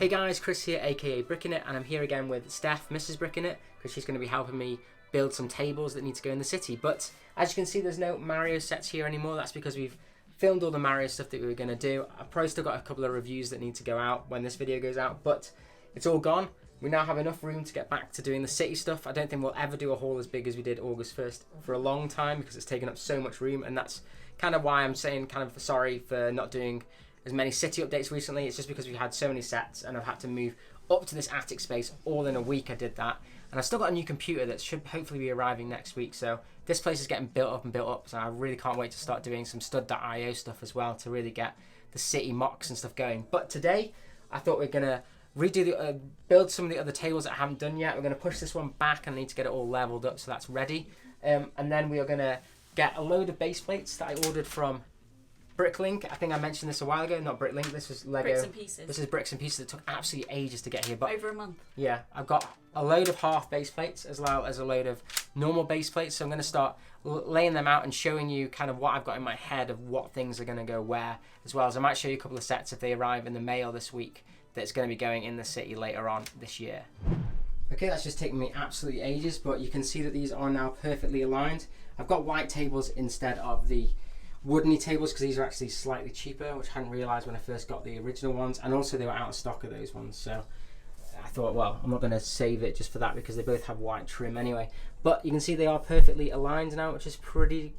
Hey guys, Chris here, aka Bricknit, and I'm here again with Steph, Mrs. Bricknit, because she's going to be helping me build some tables that need to go in the city. But as you can see, there's no Mario sets here anymore. That's because we've filmed all the Mario stuff that we were going to do. I've probably still got a couple of reviews that need to go out when this video goes out, but it's all gone. We now have enough room to get back to doing the city stuff. I don't think we'll ever do a haul as big as we did August 1st for a long time because it's taken up so much room, and that's kind of why I'm saying kind of sorry for not doing as many city updates recently. It's just because we've had so many sets and I've had to move up to this attic space all in a week. I did that, and I've still got a new computer that should hopefully be arriving next week, so this place is getting built up and built up, so I really can't wait to start doing some stud.io stuff as well to really get the city MOCs and stuff going. But today I thought we're gonna redo the build some of the other tables that I haven't done yet. We're gonna push this one back and I need to get it all leveled up so that's ready, and then we are gonna get a load of base plates that I ordered from Bricklink. I think I mentioned this a while ago. Not Bricklink, this was Lego. Bricks and Pieces. This is Bricks and Pieces. It took absolutely ages to get here. But over a month. Yeah, I've got a load of half base plates as well as a load of normal base plates. So I'm going to start laying them out and showing you kind of what I've got in my head of what things are going to go where, as well as I might show you a couple of sets if they arrive in the mail this week that's going to be going in the city later on this year. Okay, that's just taken me absolutely ages, but you can see that these are now perfectly aligned. I've got white tables instead of the woodeny tables because these are actually slightly cheaper, which I hadn't realised when I first got the original ones, and also they were out of stock of those ones, so I thought, well, I'm not going to save it just for that because they both have white trim anyway. But you can see they are perfectly aligned now, which is pretty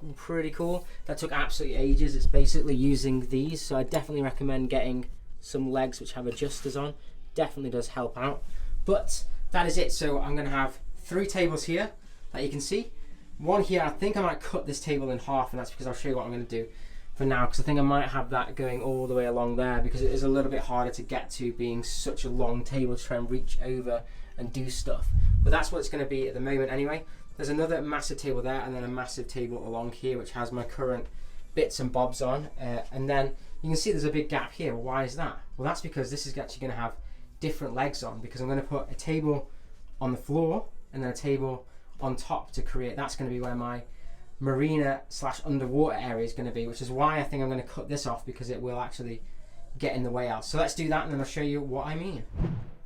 cool. That took absolutely ages. It's basically using these, so I definitely recommend getting some legs which have adjusters on. Definitely does help out. But that is it. So I'm going to have 3 tables here that you can see. One here, I think I might cut this table in half, and that's because I'll show you what I'm going to do for now, because I think I might have that going all the way along there because it is a little bit harder to get to being such a long table to try and reach over and do stuff. But that's what it's going to be at the moment anyway. There's another massive table there and then a massive table along here which has my current bits and bobs on, and then you can see there's a big gap here. Why is that? Well, that's because this is actually going to have different legs on, because I'm going to put a table on the floor and then a table on top to create. That's going to be where my marina / underwater area is going to be, which is why I think I'm going to cut this off because it will actually get in the way out. So let's do that and then I'll show you what I mean.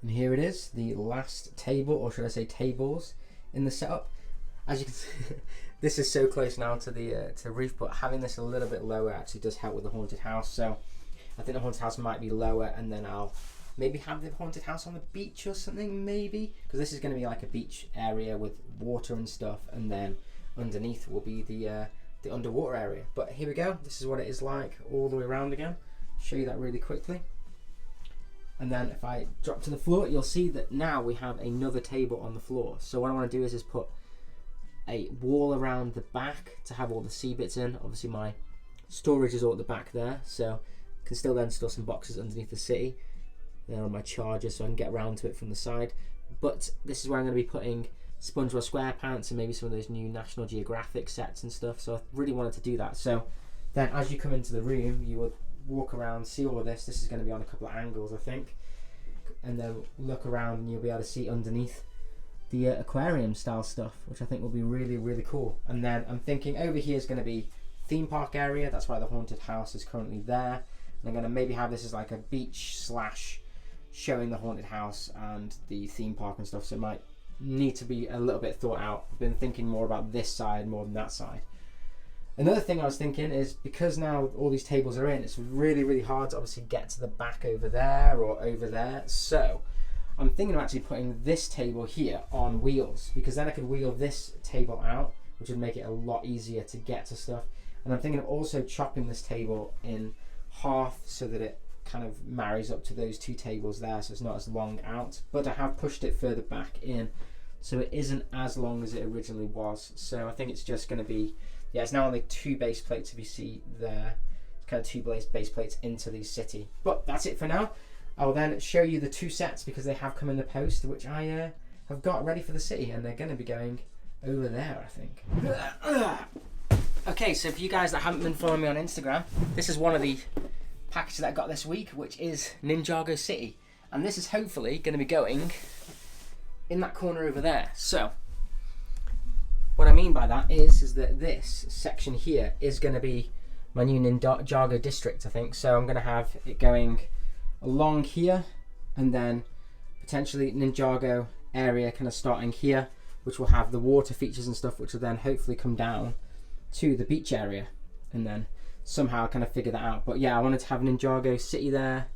And here it is, the last table, or should I say tables, in the setup. As you can see, this is so close now to the roof, but having this a little bit lower actually does help with the haunted house. So I think the haunted house might be lower, and then I'll maybe have the haunted house on the beach or something, maybe, because this is going to be like a beach area with water and stuff, and then underneath will be the underwater area. But here we go, this is what it is like all the way around again. Show you that really quickly, and then if I drop to the floor, you'll see that now we have another table on the floor. So what I want to do is just put a wall around the back to have all the C bits in. Obviously my storage is all at the back there, so I can still then store some boxes underneath the city. There on my charger, so I can get around to it from the side. But this is where I'm going to be putting SpongeBob SquarePants and maybe some of those new National Geographic sets and stuff. So I really wanted to do that. So then as you come into the room, you will walk around, see all of this. This is going to be on a couple of angles, I think. And then look around and you'll be able to see underneath the aquarium style stuff, which I think will be really cool. And then I'm thinking over here is going to be theme park area. That's why the haunted house is currently there. And I'm going to maybe have this as like a beach / showing the haunted house and the theme park and stuff, so it might need to be a little bit thought out. I've been thinking more about this side more than that side. Another thing I was thinking is, because now all these tables are in, it's really hard to obviously get to the back over there or over there, so I'm thinking of actually putting this table here on wheels, because then I could wheel this table out, which would make it a lot easier to get to stuff. And I'm thinking of also chopping this table in half so that it kind of marries up to those 2 tables there, so it's not as long out, but I have pushed it further back in so it isn't as long as it originally was. So I think it's just going to be, yeah, it's now only 2 base plates if you see there. It's kind of 2 base plates into the city. But that's it for now. I will then show you the 2 sets because they have come in the post, which I have got ready for the city, and they're going to be going over there, I think. Okay, so for you guys that haven't been following me on Instagram, this is one of the package that I got this week, which is Ninjago City, and this is hopefully going to be going in that corner over there. So what I mean by that is that this section here is going to be my new Ninjago district, I think. So I'm going to have it going along here and then potentially Ninjago area kind of starting here, which will have the water features and stuff, which will then hopefully come down to the beach area, and then somehow kind of figure that out. But yeah, I wanted to have Ninjago City there,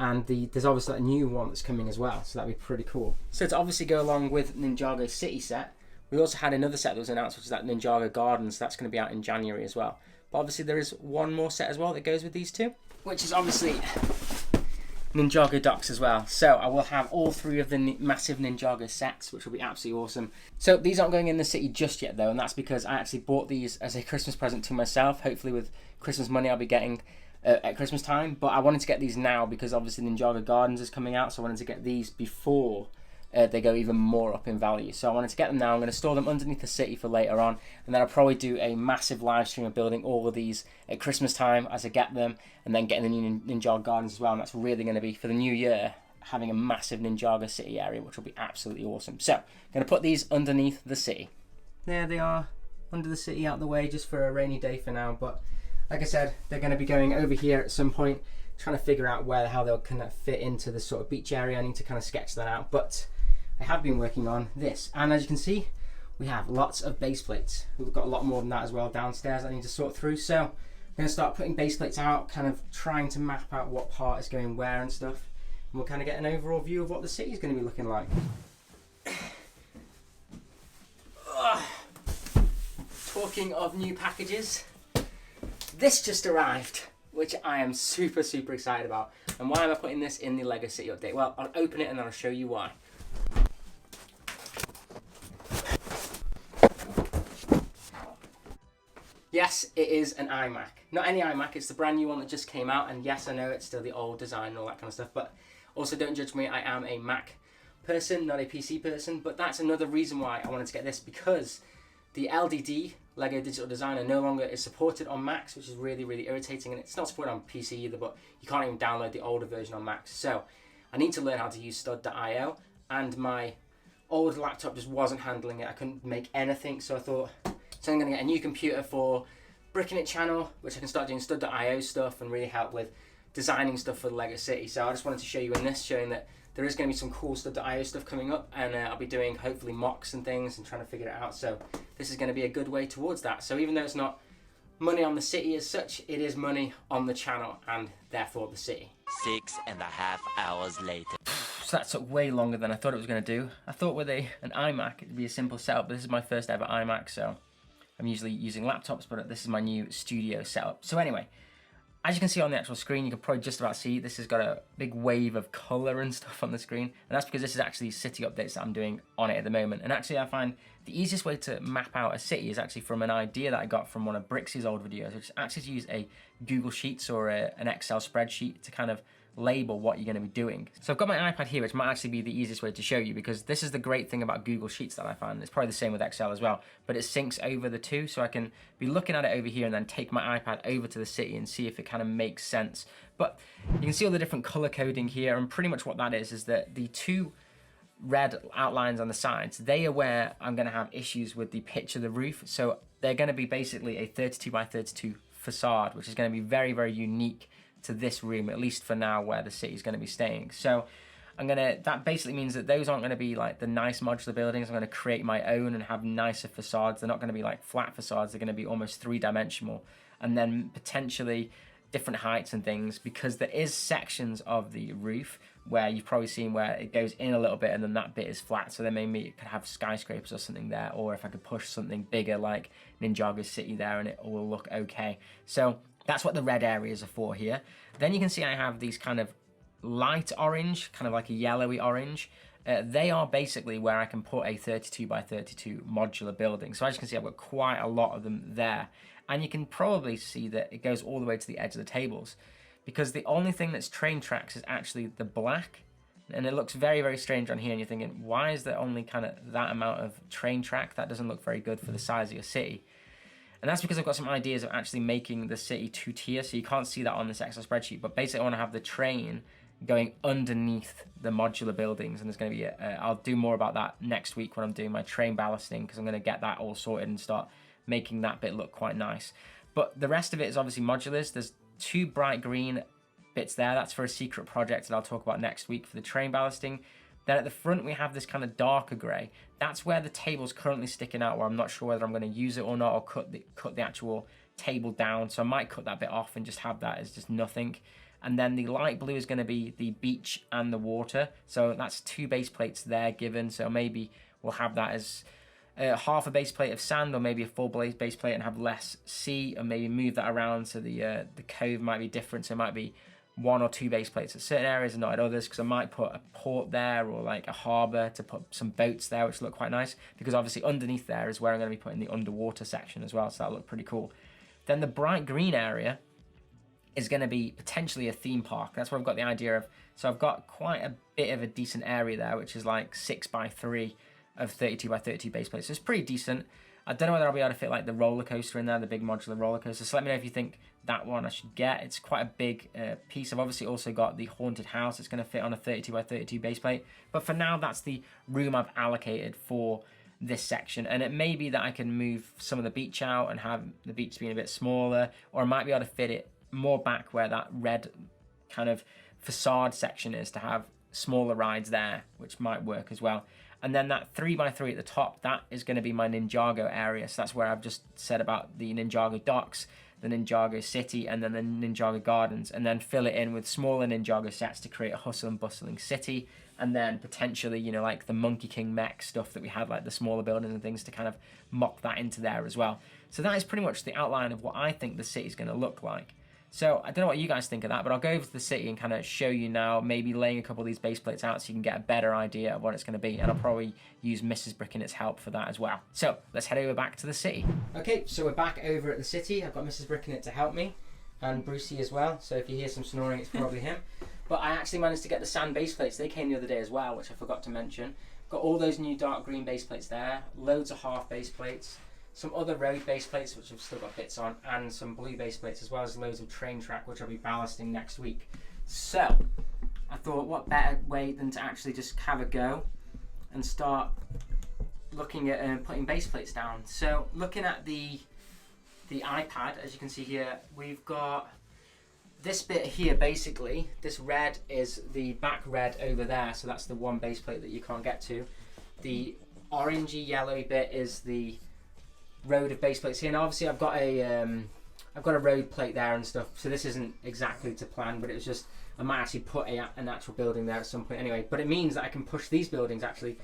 and there's obviously a new one that's coming as well, so that'd be pretty cool. So to obviously go along with Ninjago City set, we also had another set that was announced, which is that Ninjago Gardens. That's going to be out in January as well. But obviously there is one more set as well that goes with these two, which is obviously Ninjago Docks as well. So I will have all three of the massive Ninjago sets, which will be absolutely awesome. So these aren't going in the city just yet though, and that's because I actually bought these as a Christmas present to myself. Hopefully with Christmas money I'll be getting at Christmas time. But I wanted to get these now because obviously Ninjago Gardens is coming out, so I wanted to get these before they go even more up in value. So I wanted to get them now. I'm going to store them underneath the city for later on, and then I'll probably do a massive live stream of building all of these at Christmas time as I get them, and then getting the new Ninjago Gardens as well. And that's really going to be for the new year, having a massive Ninjago City area, which will be absolutely awesome. So I'm going to put these underneath the city. There they are, under the city, out the way, just for a rainy day for now. But like I said, they're going to be going over here at some point, trying to figure out how they'll kind of fit into the sort of beach area. I need to kind of sketch that out, but I have been working on this, and as you can see, we have lots of base plates. We've got a lot more than that as well downstairs I need to sort through. So I'm going to start putting base plates out, kind of trying to map out what part is going where and stuff, and we'll kind of get an overall view of what the city is going to be looking like. Talking of new packages, this just arrived, which I am super excited about. And why am I putting this in the Lego City update? Well, I'll open it and then I'll show you why. Yes, it is an iMac. Not any iMac, it's the brand new one that just came out, and yes, I know it's still the old design and all that kind of stuff, but also don't judge me, I am a Mac person, not a PC person, but that's another reason why I wanted to get this, because the LDD, Lego Digital Designer, no longer is supported on Macs, which is really irritating, and it's not supported on PC either, but you can't even download the older version on Macs. So I need to learn how to use stud.io, and my old laptop just wasn't handling it. I couldn't make anything, so I thought, so I'm going to get a new computer for Bricknit channel, which I can start doing stud.io stuff and really help with designing stuff for the Lego City. So I just wanted to show you in this, showing that there is going to be some cool stud.io stuff coming up, and I'll be doing hopefully MOCs and things and trying to figure it out. So this is going to be a good way towards that. So even though it's not money on the city as such, it is money on the channel and therefore the city. 6.5 hours later. So that took way longer than I thought it was going to do. I thought with an iMac it'd be a simple setup, but this is my first ever iMac, so I'm usually using laptops, but this is my new studio setup. So anyway, as you can see on the actual screen, you can probably just about see this has got a big wave of colour and stuff on the screen, and that's because this is actually city updates that I'm doing on it at the moment. And actually I find the easiest way to map out a city is actually from an idea that I got from one of Brix's old videos, which is actually to use a Google Sheets or an Excel spreadsheet to kind of label what you're going to be doing. So I've got my iPad here, which might actually be the easiest way to show you, because this is the great thing about Google Sheets that I find. It's probably the same with Excel as well, but it syncs over the two, so I can be looking at it over here and then take my iPad over to the city and see if it kind of makes sense. But you can see all the different color coding here, and pretty much what that is that the two red outlines on the sides, they are where I'm going to have issues with the pitch of the roof. So they're going to be basically a 32 by 32 facade, which is going to be very unique to this room, at least for now, where the city's going to be staying. So that basically means that those aren't going to be like the nice modular buildings. I'm going to create my own and have nicer facades. They're not going to be like flat facades. They're going to be almost three-dimensional, and then potentially different heights and things, because there is sections of the roof where you've probably seen where it goes in a little bit and then that bit is flat. So then maybe it could have skyscrapers or something there, or if I could push something bigger like Ninjago City there, and it will look okay. So that's what the red areas are for here. Then you can see I have these kind of light orange, kind of like a yellowy orange. They are basically where I can put a 32 by 32 modular building. So as you can see, I've got quite a lot of them there. And you can probably see that it goes all the way to the edge of the tables, because the only thing that's train tracks is actually the black. And it looks very strange on here, and you're thinking, why is there only kind of that amount of train track? That doesn't look very good for the size of your city. And that's because I've got some ideas of actually making the city two-tier, so you can't see that on this Excel spreadsheet. But basically I want to have the train going underneath the modular buildings, and there's going to be I'll do more about that next week when I'm doing my train ballasting, because I'm going to get that all sorted and start making that bit look quite nice. But the rest of it is obviously modulars. There's two bright green bits there. That's for a secret project that I'll talk about next week for the train ballasting. Then at the front we have this kind of darker grey. That's where the table's currently sticking out, where I'm not sure whether I'm going to use it or not, or cut the actual table down. So I might cut that bit off and just have that as just nothing. And then the light blue is going to be the beach and the water. So that's 2 base plates there given. So maybe we'll have that as half a base plate of sand, or maybe a full base plate and have less sea, and maybe move that around so the cove might be different. So it might be 1 or 2 base plates at certain areas and not at others, because I might put a port there or like a harbour to put some boats there, which look quite nice, because obviously underneath there is where I'm going to be putting the underwater section as well, so that'll look pretty cool. Then the bright green area is going to be potentially a theme park. That's what I've got the idea of. So I've got quite a bit of a decent area there, which is like 6x3 of 32x32 base plates. So it's pretty decent. I don't know whether I'll be able to fit like the roller coaster in there, the big modular roller coaster. So let me know if you think that one I should get. It's quite a big piece. I've obviously also got the haunted house. It's going to fit on a 32x32 base plate. But for now, that's the room I've allocated for this section. And it may be that I can move some of the beach out and have the beach being a bit smaller, or I might be able to fit it more back where that red kind of facade section is, to have smaller rides there, which might work as well. And then that 3x3 at the top, that is going to be my Ninjago area. So that's where I've just said about the Ninjago docks, the Ninjago city, and then the Ninjago gardens, and then fill it in with smaller Ninjago sets to create a hustle and bustling city. And then potentially, you know, like the Monkey King mech stuff that we had, like the smaller buildings and things, to kind of mock that into there as well. So that is pretty much the outline of what I think the city is going to look like. So I don't know what you guys think of that, but I'll go over to the city and kind of show you now, maybe laying a couple of these base plates out so you can get a better idea of what it's going to be. And I'll probably use Mrs. Bricknit's help for that as well. So let's head over back to the city. Okay, so we're back over at the city. I've got Mrs. Bricknit to help me, and Brucey as well. So if you hear some snoring, it's probably him. But I actually managed to get the sand base plates. They came the other day as well, which I forgot to mention. Got all those new dark green base plates there, loads of half base plates, some other road base plates which I've still got bits on, and some blue base plates, as well as loads of train track which I'll be ballasting next week. So I thought, what better way than to actually just have a go and start looking at putting base plates down. So looking at the iPad, as you can see here, we've got this bit here. Basically this red is the back red over there, so that's the one base plate that you can't get to. The orangey yellowy bit is the road of base plates here, and obviously I've got a road plate there and stuff, so this isn't exactly to plan, but it was just, I might actually put an actual building there at some point anyway. But it means that I can push these buildings actually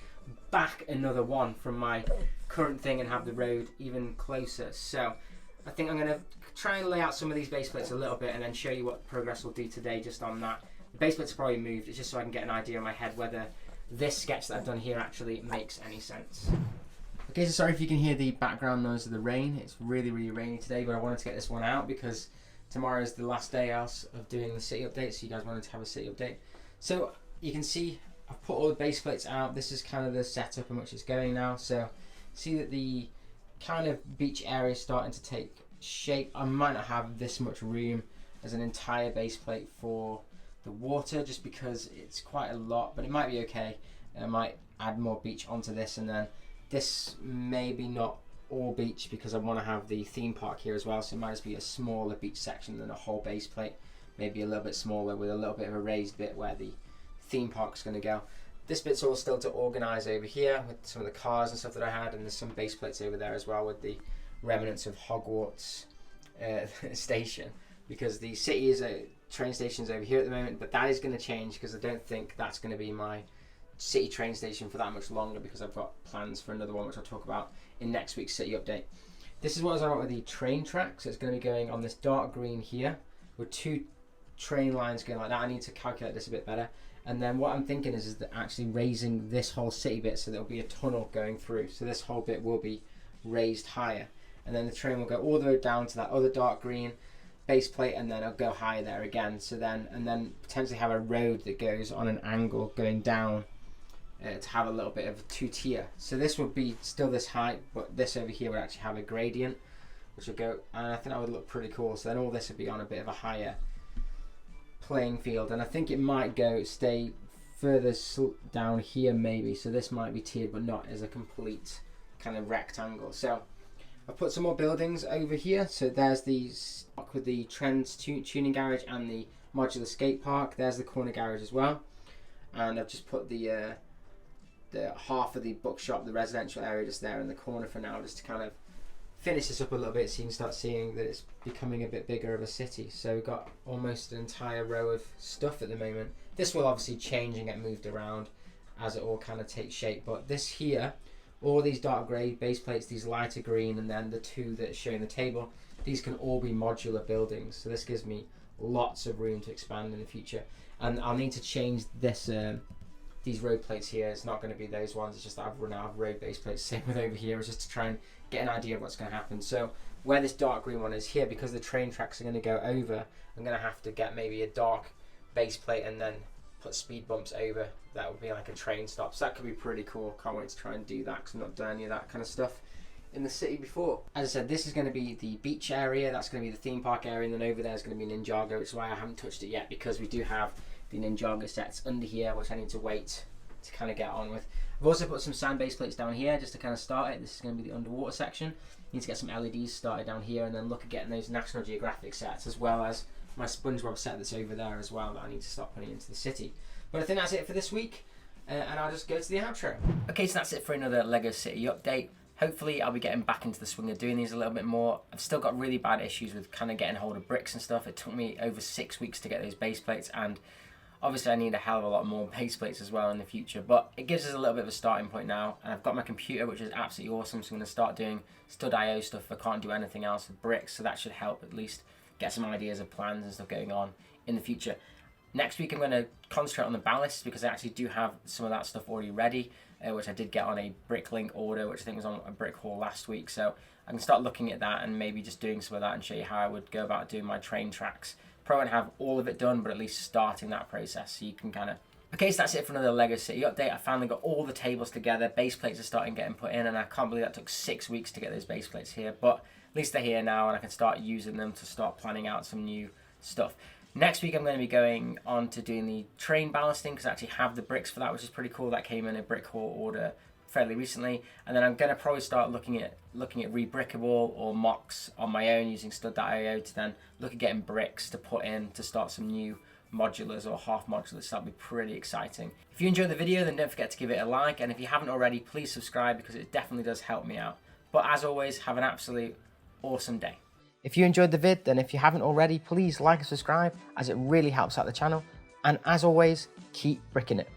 back another one from my current thing and have the road even closer. So I think I'm going to try and lay out some of these base plates a little bit and then show you what progress will do today just on that. The base plates are probably moved, it's just so I can get an idea in my head whether this sketch that I've done here actually makes any sense. Okay, so sorry if you can hear the background noise of the rain. It's really, really rainy today, but I wanted to get this one out because tomorrow is the last day else of doing the city update, so you guys wanted to have a city update. So you can see I've put all the base plates out. This is kind of the setup in which it's going now. So see that the kind of beach area is starting to take shape. I might not have this much room as an entire base plate for the water, just because it's quite a lot, but it might be okay. I might add more beach onto this, and then this maybe not all beach because I want to have the theme park here as well, so it might just be a smaller beach section than a whole base plate, maybe a little bit smaller with a little bit of a raised bit where the theme park's going to go. This bit's all still to organise over here with some of the cars and stuff that I had, and there's some base plates over there as well with the remnants of Hogwarts station, because the city is train station's over here at the moment, but that is going to change because I don't think that's going to be my city train station for that much longer, because I've got plans for another one which I'll talk about in next week's city update. This is what I was on with the train track, so it's going to be going on this dark green here with 2 train lines going like that. I need to calculate this a bit better, and then what I'm thinking is that actually raising this whole city bit so there'll be a tunnel going through, so this whole bit will be raised higher, and then the train will go all the way down to that other dark green base plate, and then it'll go higher there again. So then, and then potentially have a road that goes on an angle going down to have a little bit of a 2-tier. So this would be still this height, but this over here would actually have a gradient, which would go, and I think that would look pretty cool. So then all this would be on a bit of a higher playing field, and I think it might stay further down here maybe. So this might be tiered, but not as a complete kind of rectangle. So I've put some more buildings over here. So there's the stock with the Trends tuning garage and the modular skate park. There's the corner garage as well, and I've just put the half of the bookshop, the residential area, just there in the corner for now, just to kind of finish this up a little bit so you can start seeing that it's becoming a bit bigger of a city. So we've got almost an entire row of stuff at the moment. This will obviously change and get moved around as it all kind of takes shape, but this here, all these dark grey base plates, these lighter green, and then the two that show in the table, these can all be modular buildings. So this gives me lots of room to expand in the future. And I'll need to change this these road plates here. It's not going to be those ones, it's just that I've run out of road base plates. Same with over here, it's just to try and get an idea of what's going to happen. So where this dark green one is here, because the train tracks are going to go over, I'm going to have to get maybe a dark base plate and then put speed bumps over. That would be like a train stop. So that could be pretty cool. Can't wait to try and do that because I've not done any of that kind of stuff in the city before. As I said, this is going to be the beach area, that's going to be the theme park area, and then over there is going to be Ninjago, which is why I haven't touched it yet, because we do have the Ninjago sets under here, which I need to wait to kind of get on with. I've also put some sand base plates down here just to kind of start it. This is going to be the underwater section. Need to get some LEDs started down here, and then look at getting those National Geographic sets, as well as my SpongeBob set that's over there as well, that I need to start putting into the city. But I think that's it for this week, and I'll just go to the outro. Okay, so that's it for another LEGO City update. Hopefully I'll be getting back into the swing of doing these a little bit more. I've still got really bad issues with kind of getting hold of bricks and stuff. It took me over 6 weeks to get those base plates, and obviously I need a hell of a lot more base plates as well in the future, but it gives us a little bit of a starting point now, and I've got my computer, which is absolutely awesome, so I'm going to start doing stud.io stuff if I can't do anything else with bricks, so that should help at least get some ideas of plans and stuff going on in the future. Next week I'm going to concentrate on the ballast, because I actually do have some of that stuff already ready, which I did get on a Bricklink order, which I think was on a brick haul last week, so I can start looking at that and maybe just doing some of that and show you how I would go about doing my train tracks. Probably won't have all of it done, but at least starting that process so you can kind of... Okay, so that's it for another LEGO City update. I finally got all the tables together, base plates are starting getting put in, and I can't believe that took 6 weeks to get those base plates here, but at least they're here now and I can start using them to start planning out some new stuff. Next week I'm going to be going on to doing the train ballasting, because I actually have the bricks for that, which is pretty cool. That came in a brick haul order fairly recently, and then I'm going to probably start looking at rebrickable or MOCs on my own using stud.io to then look at getting bricks to put in to start some new modulars or half modulars. That'll be pretty exciting. If you enjoyed the video, then don't forget to give it a like, and if you haven't already, please subscribe, because it definitely does help me out. But as always, have an absolute awesome day. If you enjoyed the vid, then if you haven't already, please like and subscribe, as it really helps out the channel. And as always, keep bricking it.